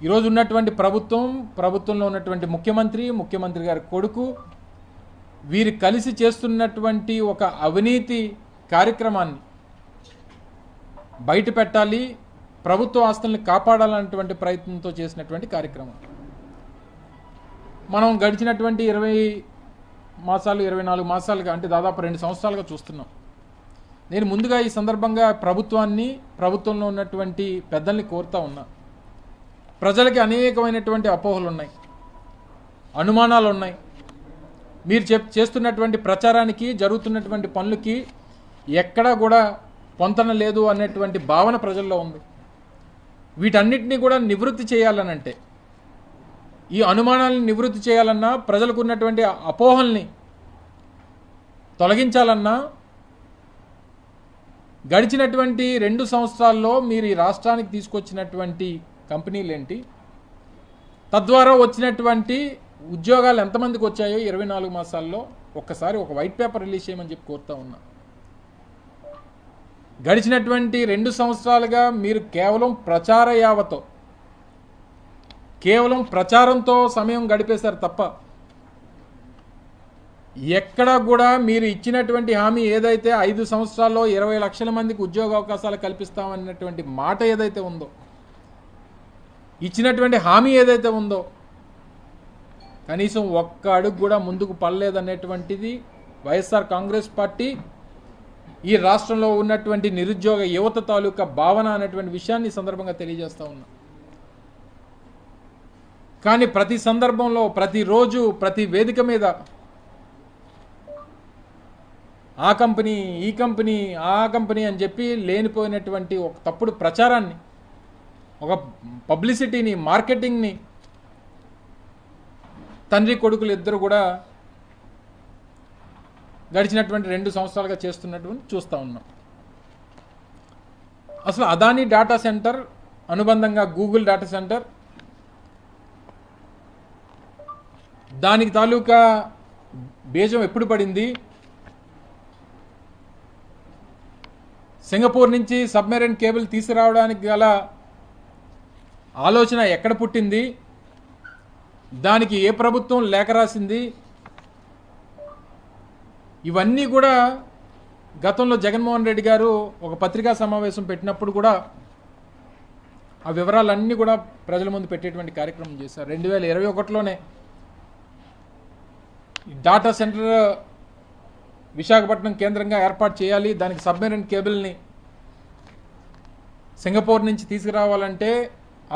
ఈరోజు ఉన్నటువంటి ప్రభుత్వంలో ఉన్నటువంటి ముఖ్యమంత్రి గారి కొడుకు వీరు కలిసి చేస్తున్నటువంటి ఒక అవినీతి కార్యక్రమాన్ని బయట పెట్టాలి, ప్రభుత్వ ఆస్తుల్ని కాపాడాలన్నటువంటి ప్రయత్నంతో చేసినటువంటి కార్యక్రమం. మనం గడిచినటువంటి 24 మాసాలుగా అంటే దాదాపు 2 సంవత్సరాలుగా చూస్తున్నాం. నేను ముందుగా ఈ సందర్భంగా ప్రభుత్వంలో ఉన్నటువంటి పెద్దల్ని కోరుతా ఉన్నా. ప్రజలకి అనేకమైనటువంటి అపోహలు ఉన్నాయి, అనుమానాలు ఉన్నాయి. మీరు చేస్తున్నటువంటి ప్రచారానికి, జరుగుతున్నటువంటి పనులకి ఎక్కడా కూడా పొంతన లేదు అనేటువంటి భావన ప్రజల్లో ఉంది. వీటన్నిటినీ కూడా నివృత్తి చేయాలనంటే, ఈ అనుమానాలను నివృత్తి చేయాలన్నా, ప్రజలకు ఉన్నటువంటి అపోహల్ని తొలగించాలన్నా గడిచినటువంటి 2 సంవత్సరాల్లో మీరు ఈ రాష్ట్రానికి తీసుకొచ్చినటువంటి కంపెనీలు ఏంటి, తద్వారా వచ్చినటువంటి ఉద్యోగాలు ఎంతమందికి వచ్చాయో 24 మాసాల్లో ఒక్కసారి ఒక వైట్ పేపర్ రిలీజ్ చేయమని చెప్పి కోరుతా ఉన్నా. గడిచినటువంటి 2 సంవత్సరాలుగా మీరు కేవలం ప్రచార యావతో, కేవలం ప్రచారంతో సమయం గడిపేశారు తప్ప ఎక్కడా కూడా మీరు ఇచ్చినటువంటి హామీ ఏదైతే 5 సంవత్సరాల్లో 20 లక్షల మందికి ఉద్యోగ అవకాశాలు కల్పిస్తామన్నటువంటి మాట ఏదైతే ఉందో, ఇచ్చినటువంటి హామీ ఏదైతే ఉందో, కనీసం ఒక్క అడుగు కూడా ముందుకు పడలేదనేటువంటిది వైఎస్ఆర్ కాంగ్రెస్ పార్టీ ఈ రాష్ట్రంలో ఉన్నటువంటి నిరుద్యోగ యువత తాలూకా భావన అనేటువంటి విషయాన్ని సందర్భంగా తెలియజేస్తా ఉన్నా. కానీ ప్రతి సందర్భంలో, ప్రతిరోజు, ప్రతి వేదిక మీద ఆ కంపెనీ, ఈ కంపెనీ, ఆ కంపెనీ అని చెప్పి లేనిపోయినటువంటి ఒక తప్పుడు ప్రచారాన్ని, ఒక పబ్లిసిటీని, మార్కెటింగ్ని తండ్రి కొడుకులు ఇద్దరు కూడా గడిచినటువంటి 2 సంవత్సరాలుగా చేస్తున్నటువంటి చూస్తూ ఉన్నాం. అసలు అదానీ డేటా సెంటర్ అనుబంధంగా గూగుల్ డేటా సెంటర్, దానికి తాలూకా బీజం ఎప్పుడు పడింది, సింగపూర్ నుంచి సబ్మెరైన్ కేబుల్ తీసుకురావడానికి గల ఆలోచన ఎక్కడ పుట్టింది, దానికి ఏ ప్రభుత్వం లేఖ రాసింది, ఇవన్నీ కూడా గతంలో జగన్మోహన్ రెడ్డి గారు ఒక పత్రికా సమావేశం పెట్టినప్పుడు కూడా ఆ వివరాలన్నీ కూడా ప్రజల ముందు పెట్టేటువంటి కార్యక్రమం చేశారు. 2021లోనే డాటా సెంటర్ విశాఖపట్నం కేంద్రంగా ఏర్పాటు చేయాలి, దానికి సబ్మెరైన్ కేబుల్ని సింగపూర్ నుంచి తీసుకురావాలంటే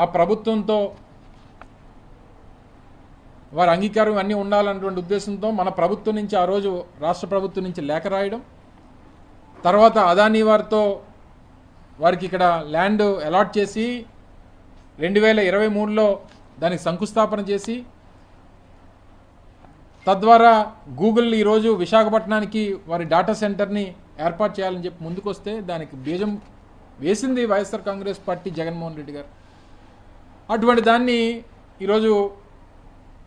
ఆ ప్రభుత్వంతో వారి అంగీకారం అన్నీ ఉండాలన్నటువంటి ఉద్దేశంతో మన ప్రభుత్వం నుంచి ఆ రోజు రాష్ట్ర ప్రభుత్వం నుంచి లేఖ రాయడం, తర్వాత అదానీ వారికి ఇక్కడ ల్యాండ్ అలాట్ చేసి 2023లో దానికి శంకుస్థాపన చేసి, తద్వారా గూగుల్ ఈరోజు విశాఖపట్నానికి వారి డేటా సెంటర్ని ఏర్పాటు చేయాలని చెప్పి ముందుకొస్తే దానికి బీజం వేసింది వైఎస్ఆర్ కాంగ్రెస్ పార్టీ, జగన్మోహన్ రెడ్డి గారు. అటువంటి దాన్ని ఈరోజు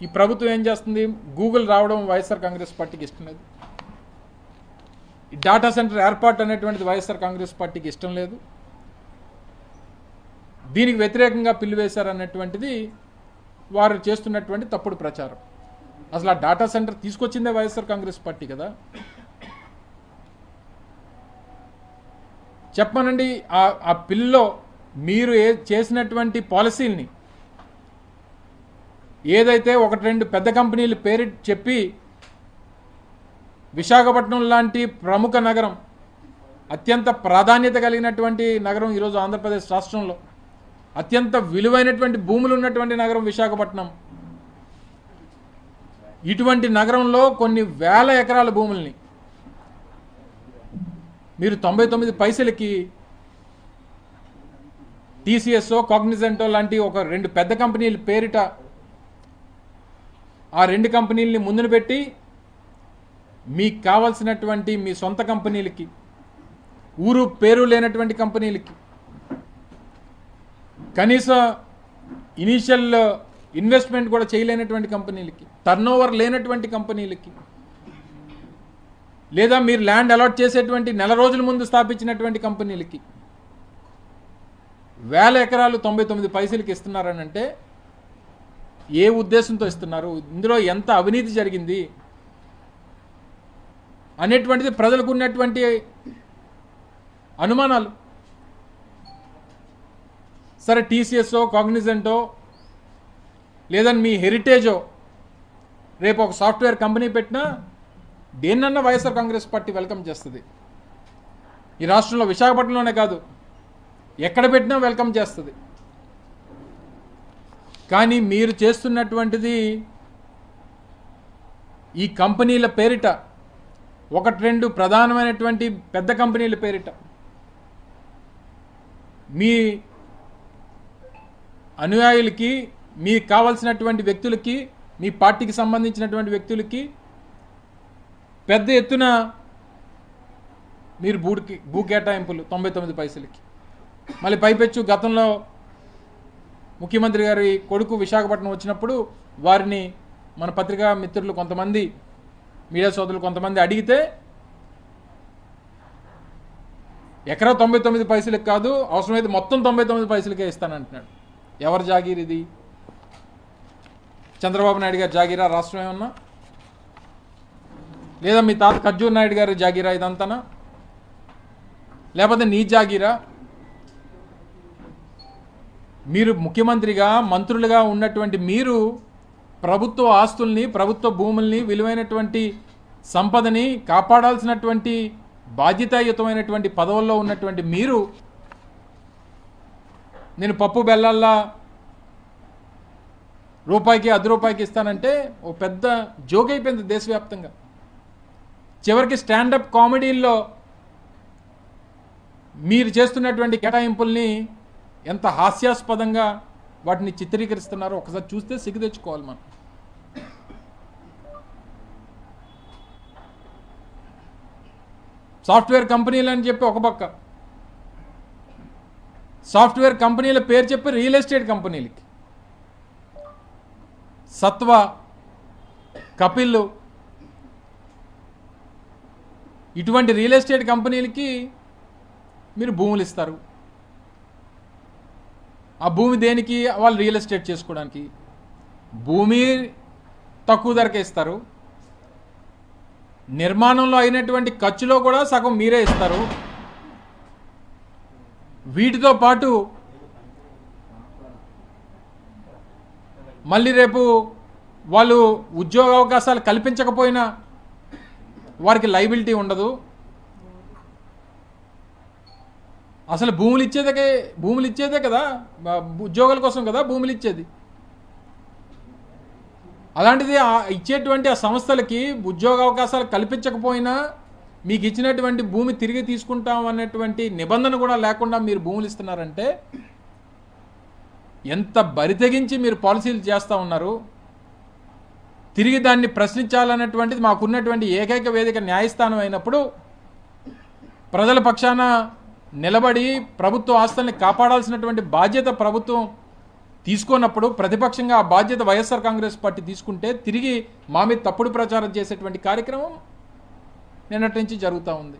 ఈ ప్రభుత్వం ఏం చేస్తుంది, గూగుల్ రావడం వైఎస్ఆర్ కాంగ్రెస్ పార్టీకి ఇష్టం లేదు, ఈ డేటా సెంటర్ ఏర్పాటు అనేటువంటిది వైఎస్ఆర్ కాంగ్రెస్ పార్టీకి ఇష్టం లేదు, దీనికి వ్యతిరేకంగా పిల్లు వేశారన్నటువంటిది వారు చేస్తున్నటువంటి తప్పుడు ప్రచారం. అసలు ఆ డేటా సెంటర్ తీసుకొచ్చిందే వైఎస్ఆర్ కాంగ్రెస్ పార్టీ కదా. చెప్పమనండి, ఆ పిల్లో మీరు చేసినటువంటి పాలసీల్ని ఏదైతే 1-2 పెద్ద కంపెనీలు పేరు చెప్పి విశాఖపట్నం లాంటి ప్రముఖ నగరం, అత్యంత ప్రాధాన్యత కలిగినటువంటి నగరం, ఈరోజు ఆంధ్రప్రదేశ్ రాష్ట్రంలో అత్యంత విలువైనటువంటి భూములు ఉన్నటువంటి నగరం విశాఖపట్నం. ఇటువంటి నగరంలో కొన్ని వేల ఎకరాల భూముల్ని మీరు 99 పైసలకి టీసీఎస్ఓ, కాగ్నిజెంటో లాంటి 2 పెద్ద కంపెనీల పేరిట ఆ 2 కంపెనీలని ముందును పెట్టి మీకు కావాల్సినటువంటి మీ సొంత కంపెనీలకి, ఊరు పేరు లేనటువంటి కంపెనీలకి, కనీస ఇనీషియల్ ఇన్వెస్ట్మెంట్ కూడా చేయలేనటువంటి కంపెనీలకి, టర్నోవర్ లేనటువంటి కంపెనీలకి, లేదా మీరు ల్యాండ్ అలాట్ చేసేటువంటి నెల రోజుల ముందు స్థాపించినటువంటి కంపెనీలకి వేల ఎకరాలు 99 పైసలకి ఇస్తున్నారనంటే ఏ ఉద్దేశంతో ఇస్తున్నారు, ఇందులో ఎంత అవినీతి జరిగింది అనేటువంటిది ప్రజలకు ఉన్నటువంటి అనుమానాలు. సరే టీసీఎస్ఓ కాగ్నిజెంటో లేదని మీ హెరిటేజో రేపు ఒక సాఫ్ట్వేర్ కంపెనీ పెట్టినా దేన్నన్నా వైఎస్ఆర్ కాంగ్రెస్ పార్టీ వెల్కమ్ చేస్తుంది. ఈ రాష్ట్రంలో విశాఖపట్నంలోనే కాదు, ఎక్కడ పెట్టినా వెల్కమ్ చేస్తుంది. కానీ మీరు చేస్తున్నటువంటిది ఈ కంపెనీల పేరిట, ఒకటి రెండు ప్రధానమైనటువంటి పెద్ద కంపెనీల పేరిట మీ అనుయాయులకి, మీకు కావాల్సినటువంటి వ్యక్తులకి, మీ పార్టీకి సంబంధించినటువంటి వ్యక్తులకి పెద్ద ఎత్తున మీరు భూ కేటాయింపులు 99 పైసలకి. మళ్ళీ పైపెచ్చు గతంలో ముఖ్యమంత్రి గారి కొడుకు విశాఖపట్నం వచ్చినప్పుడు వారిని మన పత్రికా మిత్రులు కొంతమంది, మీడియా సోదరులు కొంతమంది అడిగితే ఎకరా 99 పైసలకి కాదు, అవసరమైతే మొత్తం 99 పైసలకే ఇస్తానంటున్నాడు. ఎవరి జాగీర్ ఇది? చంద్రబాబు నాయుడు గారి జాగీరా రాష్ట్రం ఏమన్నా? లేదా మీ తాత ఖర్జూర్ నాయుడు గారి జాగీరా ఇదంతానా? లేకపోతే నీ జాగీరా? మీరు ముఖ్యమంత్రిగా, మంత్రులుగా ఉన్నటువంటి మీరు ప్రభుత్వ ఆస్తుల్ని, ప్రభుత్వ భూముల్ని, విలువైనటువంటి సంపదని కాపాడాల్సినటువంటి బాధ్యతాయుతమైనటువంటి పదవుల్లో ఉన్నటువంటి మీరు నేను పప్పు బెల్లాల్లా రూపాయికి 10 రూపాయికి ఇస్తానంటే ఓ పెద్ద జోక్ అయిపోయింది దేశవ్యాప్తంగా. చివరికి స్టాండప్ కామెడీల్లో మీరు చేస్తున్నటువంటి కేటాయింపుల్ని ఎంత హాస్యాస్పదంగా వాటిని చిత్రీకరిస్తున్నారో ఒకసారి చూస్తే సిగ్గు తెచ్చుకోవాలి మనం. సాఫ్ట్వేర్ కంపెనీలు అని చెప్పి ఒక పక్క, సాఫ్ట్వేర్ కంపెనీల పేరు చెప్పి రియల్ ఎస్టేట్ కంపెనీలకి సత్వ, కపిల్ ఇటువంటి రియల్ ఎస్టేట్ కంపెనీలకి మీరు భూములు ఇస్తారు. ఆ భూమి దేనికి? వాళ్ళు రియల్ ఎస్టేట్ చేసుకోవడానికి. భూమి తక్కువ ధరకే ఇస్తారు, నిర్మాణంలో అయినటువంటి ఖర్చులో కూడా సగం మీరే ఇస్తారు. వీటితో పాటు మళ్ళీ రేపు వాళ్ళు ఉద్యోగ అవకాశాలు కల్పించకపోయినా వారికి లైబిలిటీ ఉండదు. అసలు భూములు ఇచ్చేదే కదా, ఉద్యోగాల కోసం కదా భూములు ఇచ్చేది. అలాంటిది ఇచ్చేటువంటి ఆ సంస్థలకి ఉద్యోగ అవకాశాలు కల్పించకపోయినా మీకు ఇచ్చినటువంటి భూమి తిరిగి తీసుకుంటాం అన్నటువంటి నిబంధన కూడా లేకుండా మీరు భూములు ఇస్తున్నారంటే ఎంత బరితెగించి మీరు పాలసీలు చేస్తూ ఉన్నారు. తిరిగి దాన్ని ప్రశ్నించాలన్నటువంటిది మాకున్నటువంటి ఏకైక వేదిక న్యాయస్థానం అయినప్పుడు ప్రజల పక్షాన నిలబడి ప్రభుత్వ ఆస్తుల్ని కాపాడాల్సినటువంటి బాధ్యత ప్రభుత్వం తీసుకున్నప్పుడు ప్రతిపక్షంగా ఆ బాధ్యత వైఎస్ఆర్ కాంగ్రెస్ పార్టీ తీసుకుంటే తిరిగి మా మీద తప్పుడు ప్రచారం చేసేటువంటి కార్యక్రమం నిన్నటి నుంచి జరుగుతూ ఉంది.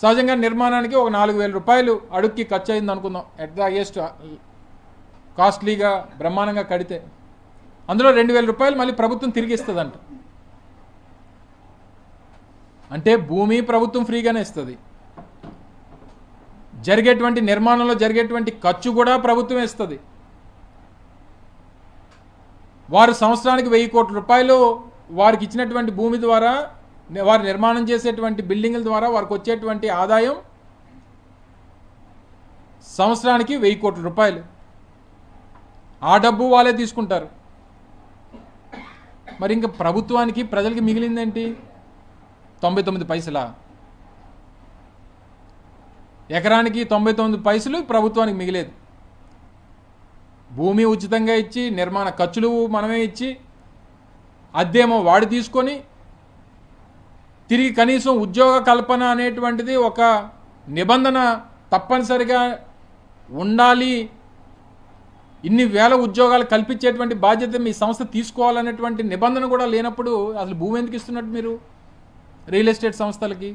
సహజంగా నిర్మాణానికి ఒక 4,000 రూపాయలు అడుక్కి ఖర్చు అయింది అనుకుందాం, ఎట్ ద హైయెస్ట్ కాస్ట్లీగా బ్రహ్మాండంగా కడితే. అందులో 2,000 రూపాయలు మళ్ళీ ప్రభుత్వం తిరిగి ఇస్తుందంట. అంటే భూమి ప్రభుత్వం ఫ్రీగానే ఇస్తుంది, జరిగేటువంటి నిర్మాణంలో జరిగేటువంటి ఖర్చు కూడా ప్రభుత్వం ఇస్తుంది. వారు సంవత్సరానికి 1,000 కోట్ల రూపాయలు వారికి ఇచ్చినటువంటి భూమి ద్వారా, వారు నిర్మాణం చేసేటువంటి బిల్డింగుల ద్వారా వారికి వచ్చేటువంటి ఆదాయం సంవత్సరానికి 1,000 కోట్ల రూపాయలు. ఆ డబ్బు వాళ్ళే తీసుకుంటారు. మరి ఇంకా ప్రభుత్వానికి, ప్రజలకి మిగిలిందేంటి? 99 పైసలా? ఎకరానికి 99 పైసలు ప్రభుత్వానికి మిగిలేదు. భూమి ఉచితంగా ఇచ్చి, నిర్మాణ ఖర్చులు మనమే ఇచ్చి, అద్దేమో వాడు తీసుకొని, తిరిగి కనీసం ఉద్యోగ కల్పన అనేటువంటిది ఒక నిబంధన తప్పనిసరిగా ఉండాలి, ఇన్ని వేల ఉద్యోగాలు కల్పించేటువంటి బాధ్యత మీ సంస్థ తీసుకోవాలనేటువంటి నిబంధన కూడా లేనప్పుడు అసలు భూమి ఎందుకు ఇస్తున్నట్టు మీరు రియల్ ఎస్టేట్ సంస్థలకి?